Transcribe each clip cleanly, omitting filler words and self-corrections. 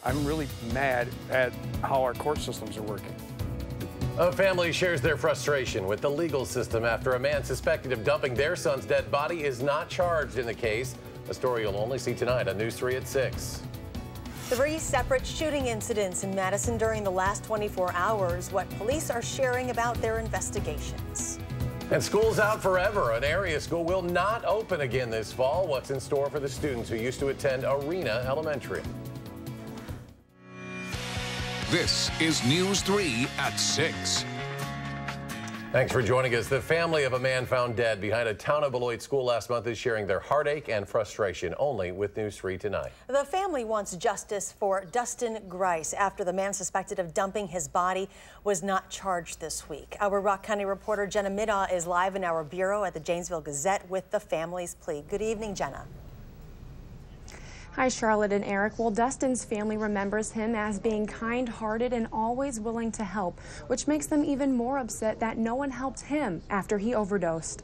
I'm really mad at how our court systems are working. A family shares their frustration with the legal system after a man suspected of dumping their son's dead body is not charged in the case. A story you'll only see tonight on News 3 at 6. 3 separate shooting incidents in Madison during the last 24 hours. What police are sharing about their investigations. And school's out forever. An area school will not open again this fall. What's in store for the students who used to attend Arena Elementary? This is News 3 at 6. Thanks for joining us. The family of a man found dead behind a town of Beloit school last month is sharing their heartache and frustration only with News 3 tonight. The family wants justice for Dustin Grice after the man suspected of dumping his body was not charged this week. Our Rock County reporter Jenna Middaugh is live in our bureau at the Janesville Gazette with the family's plea. Good evening, Jenna. Hi, Charlotte and Eric. Well, Dustin's family remembers him as being kind-hearted and always willing to help, which makes them even more upset that no one helped him after he overdosed.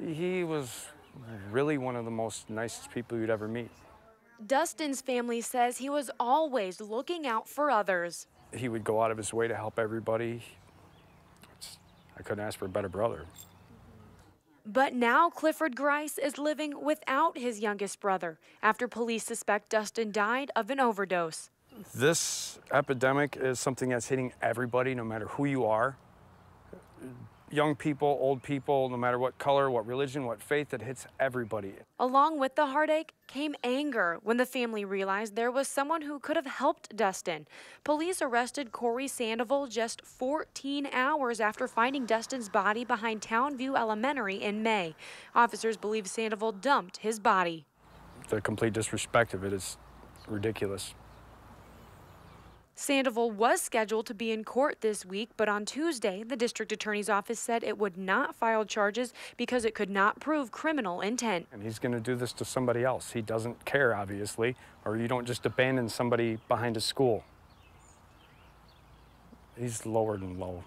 He was really one of the most nicest people you'd ever meet. Dustin's family says he was always looking out for others. He would go out of his way to help everybody. I couldn't ask for a better brother. But now Clifford Grice is living without his youngest brother after police suspect Dustin died of an overdose. This epidemic is something that's hitting everybody, no matter who you are. Young people, old people, no matter what color, what religion, what faith, it hits everybody. Along with the heartache came anger when the family realized there was someone who could have helped Dustin. Police arrested Corey Sandoval just 14 hours after finding Dustin's body behind Townview Elementary in May. Officers believe Sandoval dumped his body. The complete disrespect of it is ridiculous. Sandoval was scheduled to be in court this week, but on Tuesday, the district attorney's office said it would not file charges because it could not prove criminal intent. And he's going to do this to somebody else. He doesn't care, obviously, or you don't just abandon somebody behind a school. He's lower than low.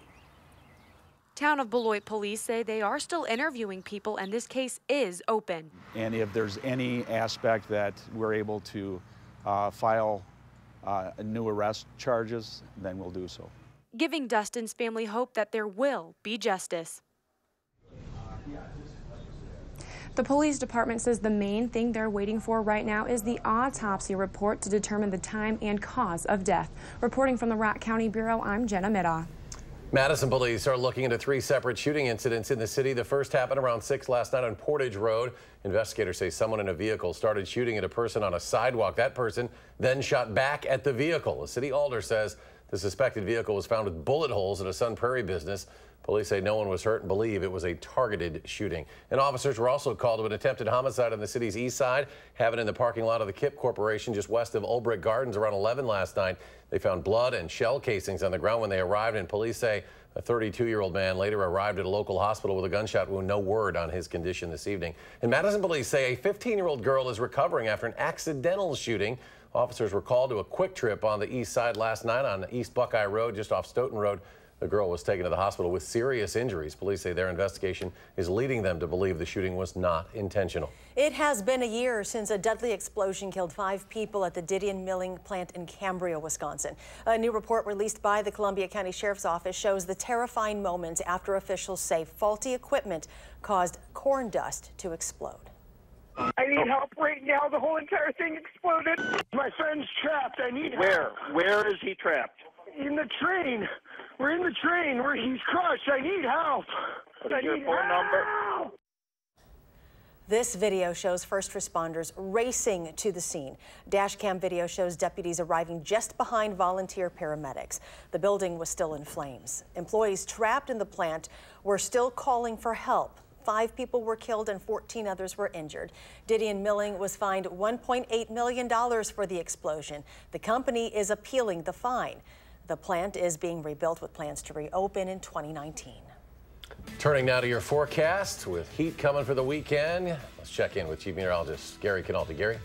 Town of Beloit police say they are still interviewing people and this case is open. And if there's any aspect that we're able to file new arrest charges, then we'll do so. Giving Dustin's family hope that there will be justice. The police department says the main thing they're waiting for right now is the autopsy report to determine the time and cause of death. Reporting from the Rock County Bureau, I'm Jenna Middaugh. Madison police are looking into 3 separate shooting incidents in the city. The first happened around 6 last night on Portage Road. Investigators say someone in a vehicle started shooting at a person on a sidewalk. That person then shot back at the vehicle. A city alder says the suspected vehicle was found with bullet holes at a Sun Prairie business. Police say no one was hurt and believe it was a targeted shooting. And officers were also called to an attempted homicide on the city's east side, happened in the parking lot of the Kip Corporation just west of Olbrich Gardens around 11 last night. They found blood and shell casings on the ground when they arrived, and police say a 32-year-old man later arrived at a local hospital with a gunshot wound. No word on his condition this evening. And Madison police say a 15-year-old girl is recovering after an accidental shooting. Officers were called to a quick trip on the east side last night on East Buckeye Road, just off Stoughton Road. The girl was taken to the hospital with serious injuries. Police say their investigation is leading them to believe the shooting was not intentional. It has been a year since a deadly explosion killed 5 people at the Didion Milling plant in Cambria, Wisconsin. A new report released by the Columbia County Sheriff's Office shows the terrifying moments after officials say faulty equipment caused corn dust to explode. I need help right now. The whole entire thing exploded. My friend's trapped. I need help. Where is he trapped? In the train. We're in the train where he's crushed. I need help. What is your phone number? This video shows first responders racing to the scene. Dashcam video shows deputies arriving just behind volunteer paramedics. The building was still in flames. Employees trapped in the plant were still calling for help. 5 people were killed and 14 others were injured. Didion Milling was fined $1.8 million for the explosion. The company is appealing the fine. The plant is being rebuilt with plans to reopen in 2019. Turning now to your forecast with heat coming for the weekend. Let's check in with Chief Meteorologist Gary Canalti. Gary?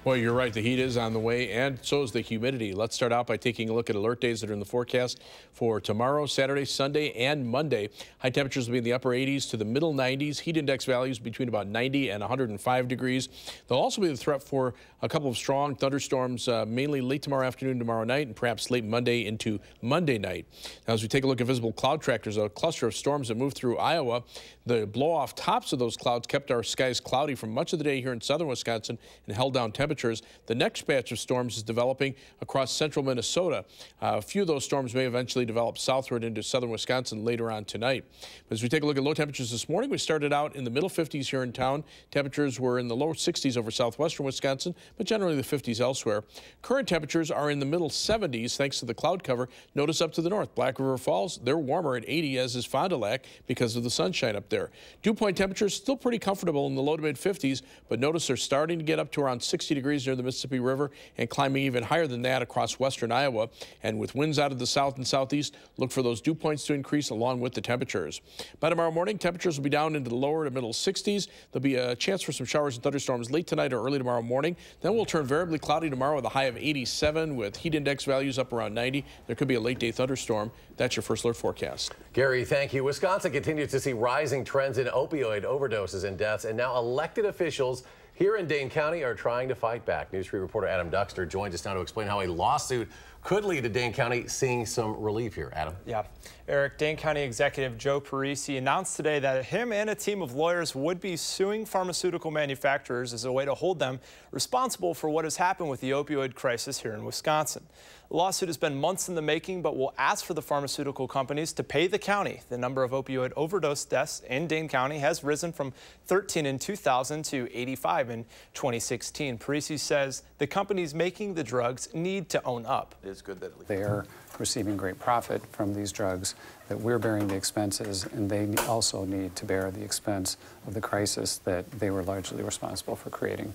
Well, you're right. The heat is on the way, and so is the humidity. Let's start out by taking a look at alert days that are in the forecast for tomorrow, Saturday, Sunday, and Monday. High temperatures will be in the upper 80s to the middle 90s. Heat index values between about 90 and 105 degrees. There'll also be the threat for a couple of strong thunderstorms, mainly late tomorrow afternoon, tomorrow night, and perhaps late Monday into Monday night. Now, as we take a look at visible cloud trackers, a cluster of storms that moved through Iowa. The blow-off tops of those clouds kept our skies cloudy for much of the day here in southern Wisconsin and held down temperatures. The next batch of storms is developing across central Minnesota. A few of those storms may eventually develop southward into southern Wisconsin later on tonight. But as we take a look at low temperatures this morning, we started out in the middle 50s here in town. Temperatures were in the low 60s over southwestern Wisconsin, but generally the 50s elsewhere. Current temperatures are in the middle 70s thanks to the cloud cover. Notice up to the north, Black River Falls, they're warmer at 80, as is Fond du Lac, because of the sunshine up there. Dew point temperatures still pretty comfortable in the low to mid 50s, but notice they're starting to get up to around 60 degrees near the Mississippi River and climbing even higher than that across western Iowa. And with winds out of the south and southeast, look for those dew points to increase along with the temperatures. By tomorrow morning, temperatures will be down into the lower to middle 60s. There'll be a chance for some showers and thunderstorms late tonight or early tomorrow morning. Then we'll turn variably cloudy tomorrow with a high of 87 with heat index values up around 90. There could be a late day thunderstorm. That's your first alert forecast. Gary, thank you. Wisconsin continues to see rising trends in opioid overdoses and deaths, and now elected officials here in Dane County are trying to fight back. News 3 reporter Adam Duxter joins us now to explain how a lawsuit could lead to Dane County seeing some relief here. Adam. Yeah. Eric, Dane County Executive Joe Parisi announced today that him and a team of lawyers would be suing pharmaceutical manufacturers as a way to hold them responsible for what has happened with the opioid crisis here in Wisconsin. The lawsuit has been months in the making, but will ask for the pharmaceutical companies to pay the county. The number of opioid overdose deaths in Dane County has risen from 13 in 2000 to 85 in 2016. Parisi says the companies making the drugs need to own up. It's good that they are receiving great profit from these drugs, that we're bearing the expenses, and they also need to bear the expense of the crisis that they were largely responsible for creating.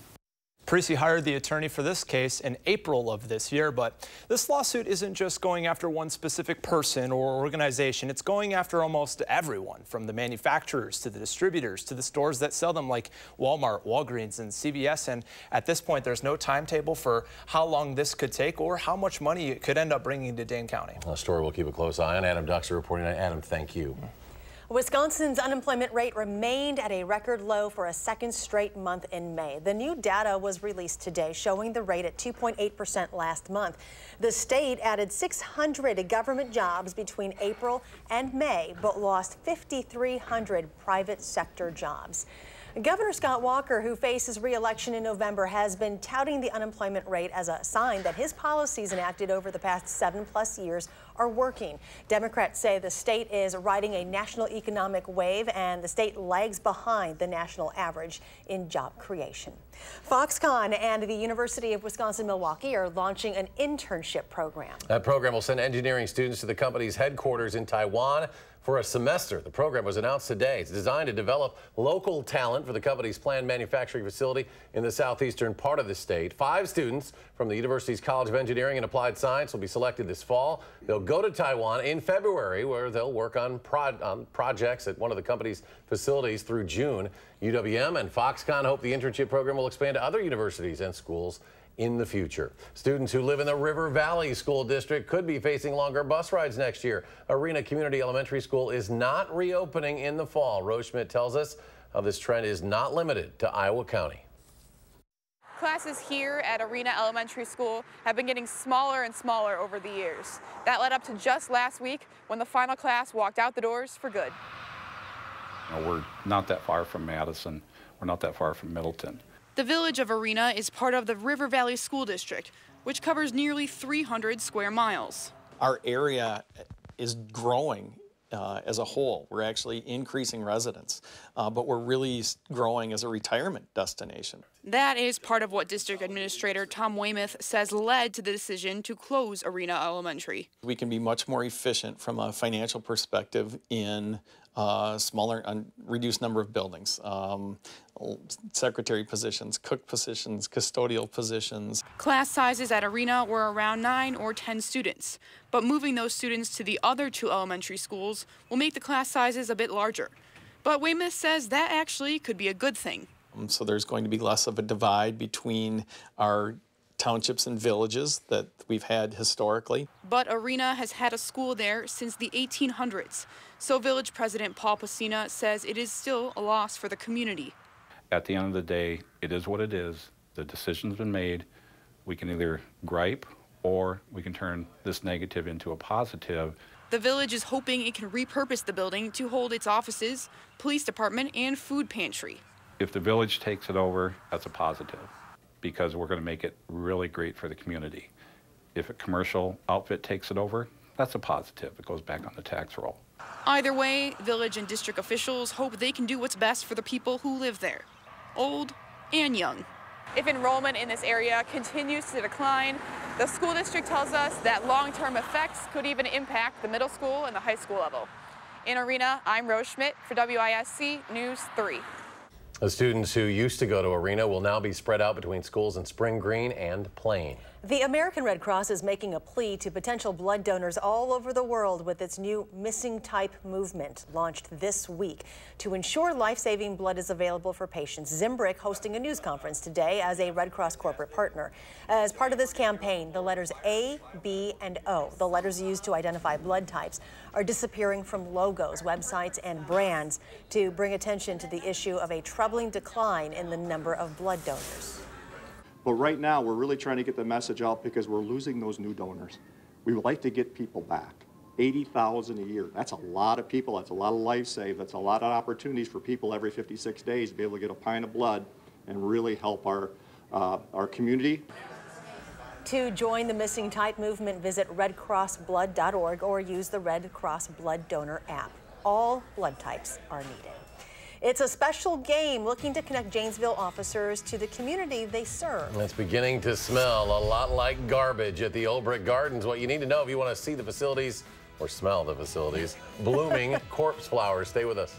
Parisi hired the attorney for this case in April of this year, but this lawsuit isn't just going after one specific person or organization. It's going after almost everyone, from the manufacturers to the distributors to the stores that sell them, like Walmart, Walgreens, and CVS. And at this point, there's no timetable for how long this could take or how much money it could end up bringing to Dane County. A story we'll keep a close eye on. Adam Duxter reporting. Adam, thank you. Wisconsin's unemployment rate remained at a record low for a second straight month in May. The new data was released today, showing the rate at 2.8% last month. The state added 600 government jobs between April and May, but lost 5,300 private sector jobs. Governor Scott Walker, who faces re-election in November, has been touting the unemployment rate as a sign that his policies enacted over the past 7+ years are working. Democrats say the state is riding a national economic wave, and the state lags behind the national average in job creation. Foxconn and the University of Wisconsin-Milwaukee are launching an internship program. That program will send engineering students to the company's headquarters in Taiwan for a semester. The program was announced today. It's designed to develop local talent for the company's planned manufacturing facility in the southeastern part of the state. 5 students from the university's College of Engineering and Applied Science will be selected this fall. They'll go to Taiwan in February, where they'll work on projects at one of the company's facilities through June. UWM and Foxconn hope the internship program will expand to other universities and schools in the future. Students who live in the River Valley School District could be facing longer bus rides next year. Arena Community Elementary School is not reopening in the fall. Rose Schmidt tells us how this trend is not limited to Iowa County. Classes here at Arena Elementary School have been getting smaller and smaller over the years. That led up to just last week when the final class walked out the doors for good. We're not that far from Madison. We're not that far from Middleton. The village of Arena is part of the River Valley School District, which covers nearly 300 square miles. Our area is growing as a whole. We're actually increasing residents, but we're really growing as a retirement destination. That is part of what District Administrator Tom Weymouth says led to the decision to close Arena Elementary. We can be much more efficient from a financial perspective in smaller, reduced number of buildings, secretary positions, cook positions, custodial positions. Class sizes at Arena were around 9 or 10 students, but moving those students to the other 2 elementary schools will make the class sizes a bit larger. But Weymouth says that actually could be a good thing. So there's going to be less of a divide between our townships and villages that we've had historically. But Arena has had a school there since the 1800s. So Village President Paul Pacina says it is still a loss for the community. At the end of the day, it is what it is. The decision's been made. We can either gripe or we can turn this negative into a positive. The village is hoping it can repurpose the building to hold its offices, police department, and food pantry. If the village takes it over, that's a positive, because we're going to make it really great for the community. If a commercial outfit takes it over, that's a positive. It goes back on the tax roll. Either way, village and district officials hope they can do what's best for the people who live there, old and young. If enrollment in this area continues to decline, the school district tells us that long-term effects could even impact the middle school and the high school level. In Arena, I'm Rose Schmidt for WISC News 3. The students who used to go to Arena will now be spread out between schools in Spring Green and Plain. The American Red Cross is making a plea to potential blood donors all over the world with its new Missing Type movement launched this week. To ensure life-saving blood is available for patients, Zimbrick hosting a news conference today as a Red Cross corporate partner. As part of this campaign, the letters A, B, and O, the letters used to identify blood types, are disappearing from logos, websites, and brands to bring attention to the issue of a troubling decline in the number of blood donors. But right now, we're really trying to get the message out because we're losing those new donors. We would like to get people back. 80,000 a year. That's a lot of people. That's a lot of life saved. That's a lot of opportunities for people every 56 days to be able to get a pint of blood and really help our community. To join the Missing Type movement, visit redcrossblood.org or use the Red Cross Blood Donor app. All blood types are needed. It's a special game looking to connect Janesville officers to the community they serve. It's beginning to smell a lot like garbage at the Old Brick Gardens. What you need to know if you want to see the facilities or smell the facilities, blooming corpse flowers. Stay with us.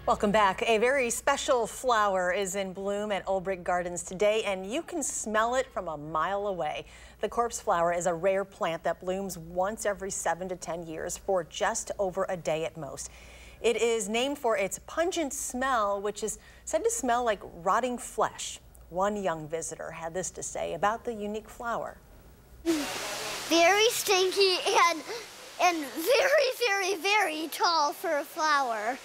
Welcome back. A very special flower is in bloom at Old Brick Gardens today, and you can smell it from a mile away. The corpse flower is a rare plant that blooms once every 7 to 10 years for just over a day at most. It is named for its pungent smell, which is said to smell like rotting flesh. One young visitor had this to say about the unique flower. Very stinky and very, very, very tall for a flower.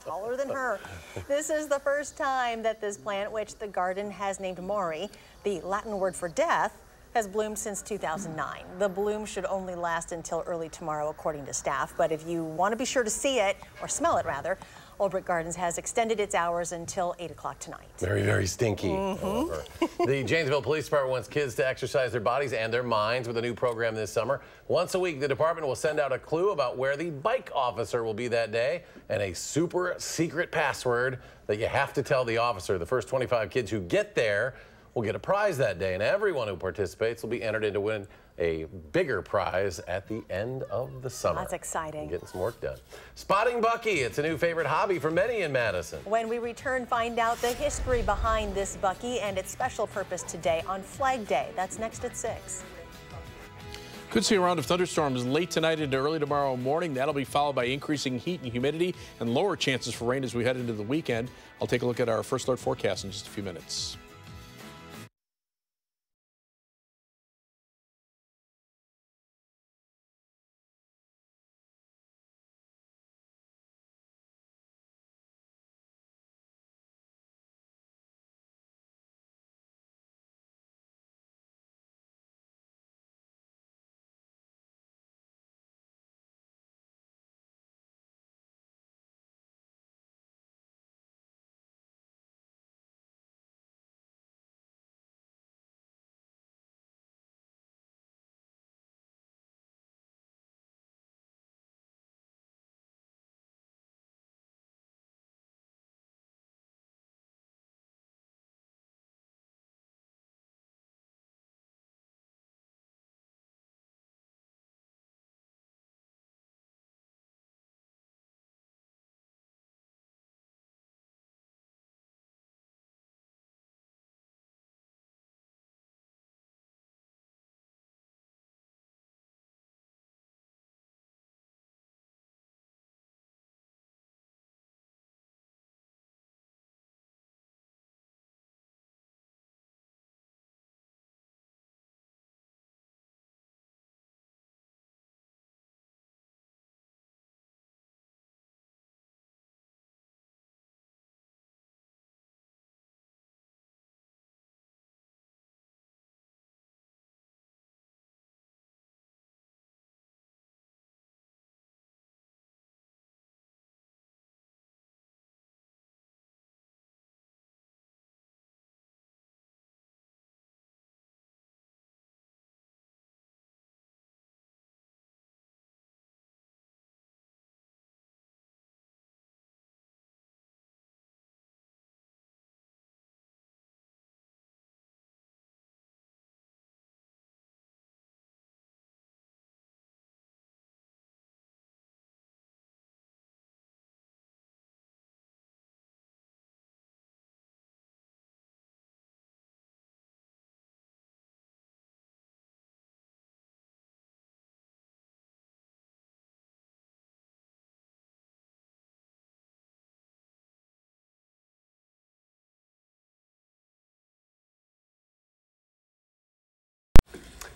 taller than her. This is the first time that this plant, which the garden has named Maury, the Latin word for death, has bloomed since 2009. The bloom should only last until early tomorrow, according to staff. But if you want to be sure to see it, or smell it rather, Old Brick Gardens has extended its hours until 8 o'clock tonight. Very, very stinky. The Janesville Police Department wants kids to exercise their bodies and their minds with a new program this summer. Once a week, the department will send out a clue about where the bike officer will be that day and a super secret password that you have to tell the officer. The first 25 kids who get there will get a prize that day, and everyone who participates will be entered in to win a bigger prize at the end of the summer. That's exciting. Getting some work done. Spotting Bucky, it's a new favorite hobby for many in Madison. When we return, find out the history behind this Bucky and its special purpose today on Flag Day. That's next at 6. Could see a round of thunderstorms late tonight into early tomorrow morning. That'll be followed by increasing heat and humidity and lower chances for rain as we head into the weekend. I'll take a look at our first alert forecast in just a few minutes.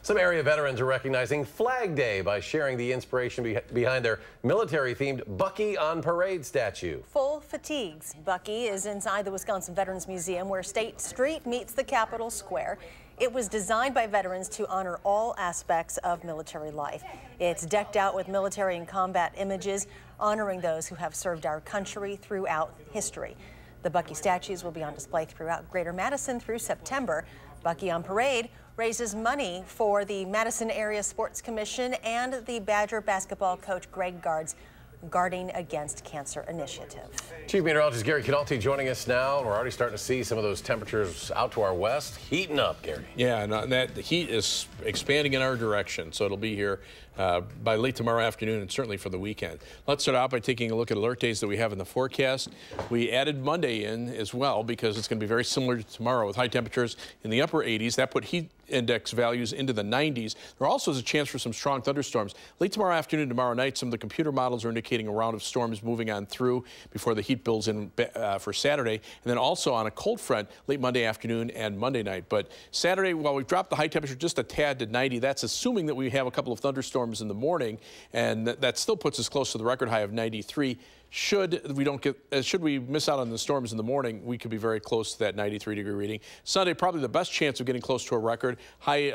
Some area veterans are recognizing Flag Day by sharing the inspiration behind their military-themed Bucky on Parade statue. Full fatigues. Bucky is inside the Wisconsin Veterans Museum, where State Street meets the Capitol Square. It was designed by veterans to honor all aspects of military life. It's decked out with military and combat images, honoring those who have served our country throughout history. The Bucky statues will be on display throughout Greater Madison through September. Bucky on Parade raises money for the Madison Area Sports Commission and the Badger basketball coach Greg Gard's Guarding Against Cancer initiative. Chief Meteorologist Gary Canalti joining us now. We're already starting to see some of those temperatures out to our west heating up, Gary. Yeah, and the heat is expanding in our direction, so it'll be here by late tomorrow afternoon and certainly for the weekend. Let's start out by taking a look at alert days that we have in the forecast. We added Monday in as well because it's going to be very similar to tomorrow with high temperatures in the upper 80s. That put heat index values into the 90s. There also is a chance for some strong thunderstorms. Late tomorrow afternoon, tomorrow night, some of the computer models are indicating a round of storms moving on through before the heat builds in for Saturday. And then also on a cold front late Monday afternoon and Monday night. But Saturday, while we've dropped the high temperature just a tad to 90, that's assuming that we have a couple of thunderstorms in the morning, and that still puts us close to the record high of 93. should we miss out on the storms in the morning, we could be very close to that 93-degree reading. Sunday, probably the best chance of getting close to a record high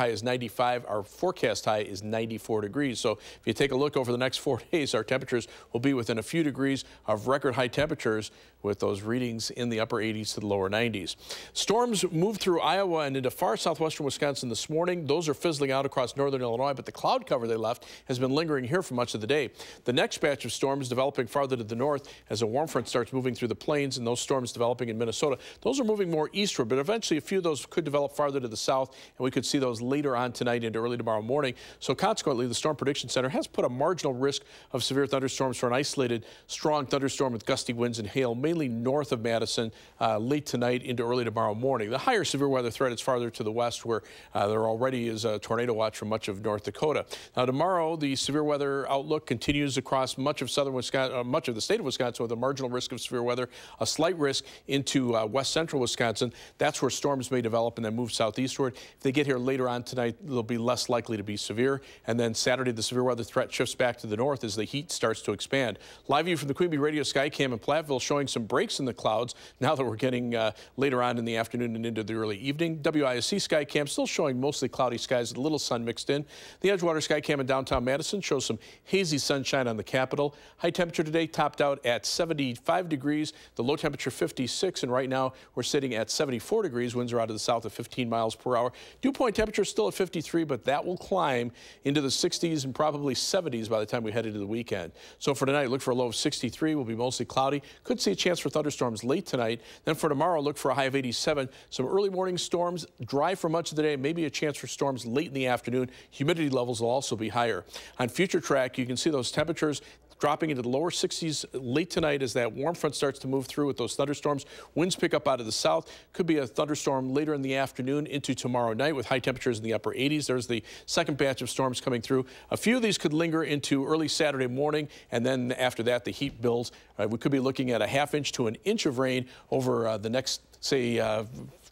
is 95. Our forecast high is 94 degrees. So if you take a look over the next 4 days, our temperatures will be within a few degrees of record high temperatures, with those readings in the upper 80s to the lower 90s. Storms moved through Iowa and into far southwestern Wisconsin this morning. Those are fizzling out across northern Illinois, but the cloud cover they left has been lingering here for much of the day. The next batch of storms developing farther to the north as a warm front starts moving through the plains, and those storms developing in Minnesota. Those are moving more eastward, but eventually a few of those could develop farther to the south, and we could see those later on tonight into early tomorrow morning. So consequently, the Storm Prediction Center has put a marginal risk of severe thunderstorms for an isolated strong thunderstorm with gusty winds and hail, mainly north of Madison, late tonight into early tomorrow morning. The higher severe weather threat is farther to the west, where there already is a tornado watch for much of North Dakota. Now tomorrow, the severe weather outlook continues across much of southern Wisconsin, much of the state of Wisconsin, with a marginal risk of severe weather, a slight risk into west central Wisconsin. That's where storms may develop and then move southeastward. If they get here later on tonight, they'll be less likely to be severe. And then Saturday, the severe weather threat shifts back to the north as the heat starts to expand. Live view from the Queen Bee Radio Skycam in Platteville showing some breaks in the clouds now that we're getting later on in the afternoon and into the early evening. WISC Skycam still showing mostly cloudy skies, a little sun mixed in. The Edgewater Skycam in downtown Madison shows some hazy sunshine on the Capitol. High temperature today topped out at 75 degrees, the low temperature 56, and right now we're sitting at 74 degrees. Winds are out of the south at 15 miles per hour. Dew point temperature still at 53, but that will climb into the 60s and probably 70s by the time we head into the weekend. So for tonight, look for a low of 63. Will be mostly cloudy. Could see a chance for thunderstorms late tonight. Then for tomorrow, look for a high of 87. Some early morning storms, dry for much of the day, maybe a chance for storms late in the afternoon. Humidity levels will also be higher. On future track, you can see those temperatures dropping into the lower 60s late tonight as that warm front starts to move through with those thunderstorms. Winds pick up out of the south. Could be a thunderstorm later in the afternoon into tomorrow night with high temperatures in the upper 80s. There's the second batch of storms coming through. A few of these could linger into early Saturday morning, and then after that, the heat builds. We could be looking at a ½ inch to an inch of rain over the next, say,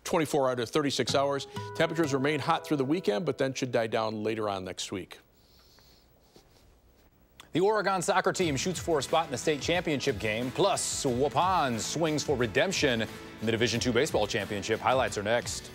24 out of 36 hours. Temperatures remain hot through the weekend, but then should die down later on next week. The Oregon soccer team shoots for a spot in the state championship game. Plus, Waupun swings for redemption in the Division II baseball championship. Highlights are next.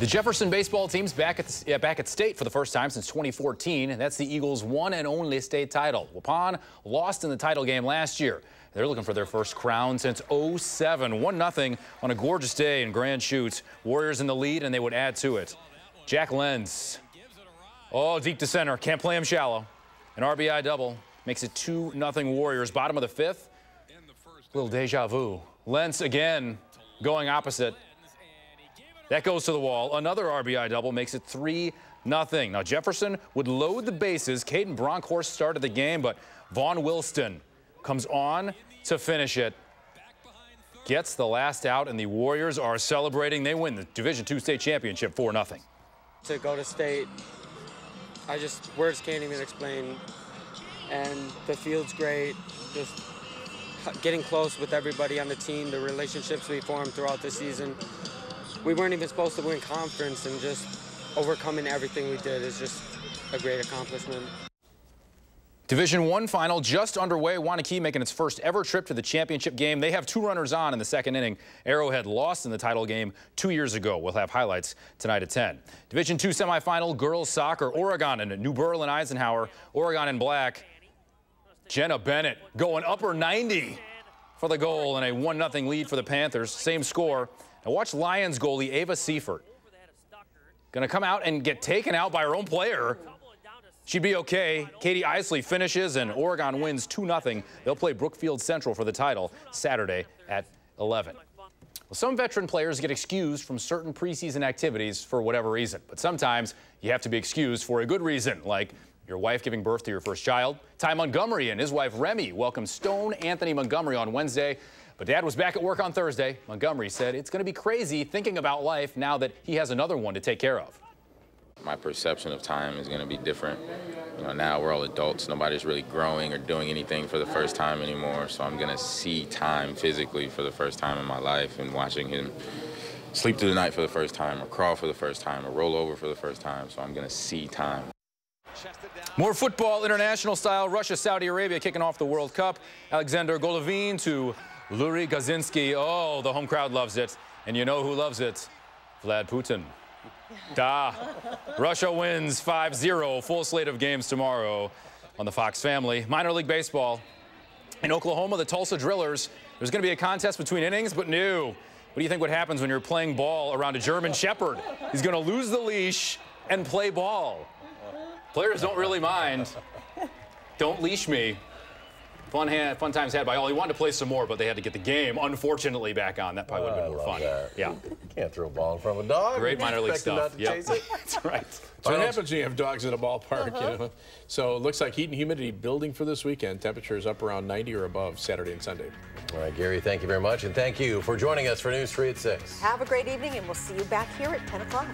The Jefferson baseball team's back at state for the first time since 2014, and that's the Eagles' one and only state title. Waupun lost in the title game last year. They're looking for their first crown since '07. 1-0 on a gorgeous day in Grand Chutes. Warriors in the lead, and they would add to it. Jack Lenz. Oh, deep to center. Can't play him shallow. An RBI double makes it 2-0 Warriors. Bottom of the fifth. Little deja vu. Lenz again going opposite. That goes to the wall. Another RBI double makes it 3-0. Now Jefferson would load the bases. Caden Bronkhorst started the game, but Vaughn Wilston comes on to finish it. Gets the last out, and the Warriors are celebrating. They win the Division II state championship 4-0. To go to state, words can't even explain. And the field's great. Just getting close with everybody on the team, the relationships we formed throughout the season. We weren't even supposed to win conference, and just overcoming everything we did is just a great accomplishment. Division I final just underway. Waunakee making its first ever trip to the championship game. They have 2 runners on in the second inning. Arrowhead lost in the title game 2 years ago. We'll have highlights tonight at 10. Division II semifinal girls soccer. Oregon and New Berlin Eisenhower. Oregon in black. Jenna Bennett going upper 90 for the goal, and a 1-0 lead for the Panthers. Same score. Now watch Lions goalie Ava Seifert. Gonna come out and get taken out by her own player. She'd be okay. Katie Isley finishes, and Oregon wins 2-0. They'll play Brookfield Central for the title Saturday at 11. Well, some veteran players get excused from certain preseason activities for whatever reason, but sometimes you have to be excused for a good reason, like your wife giving birth to your first child. Ty Montgomery and his wife Remy welcomed Stone Anthony Montgomery on Wednesday. But Dad was back at work on Thursday. Montgomery said it's going to be crazy thinking about life now that he has another one to take care of. My perception of time is going to be different. You know, now we're all adults. Nobody's really growing or doing anything for the first time anymore. So I'm going to see time physically for the first time in my life, and watching him sleep through the night for the first time, or crawl for the first time, or roll over for the first time. So I'm going to see time. More football, international style. Russia, Saudi Arabia kicking off the World Cup. Alexander Golovin to Yuri Gazinski. Oh, the home crowd loves it. And you know who loves it? Vlad Putin. Russia wins 5-0. Full slate of games tomorrow on the Fox Family. Minor league baseball. In Oklahoma, the Tulsa Drillers. There's going to be a contest between innings, but no. What do you think what happens when you're playing ball around a German Shepherd? He's going to lose the leash and play ball. Players don't really mind. Don't leash me. Fun times had by all. He wanted to play some more, but they had to get the game, unfortunately, back on. That probably would have been more fun. That. Yeah. You can't throw a ball in front of a dog. Great minor league stuff. Yep. That's right. So what happens when you have dogs at a ballpark, you know? So it looks like heat and humidity building for this weekend. Temperatures up around 90 or above Saturday and Sunday. All right, Gary, thank you very much. And thank you for joining us for News 3 at 6. Have a great evening, and we'll see you back here at 10 o'clock.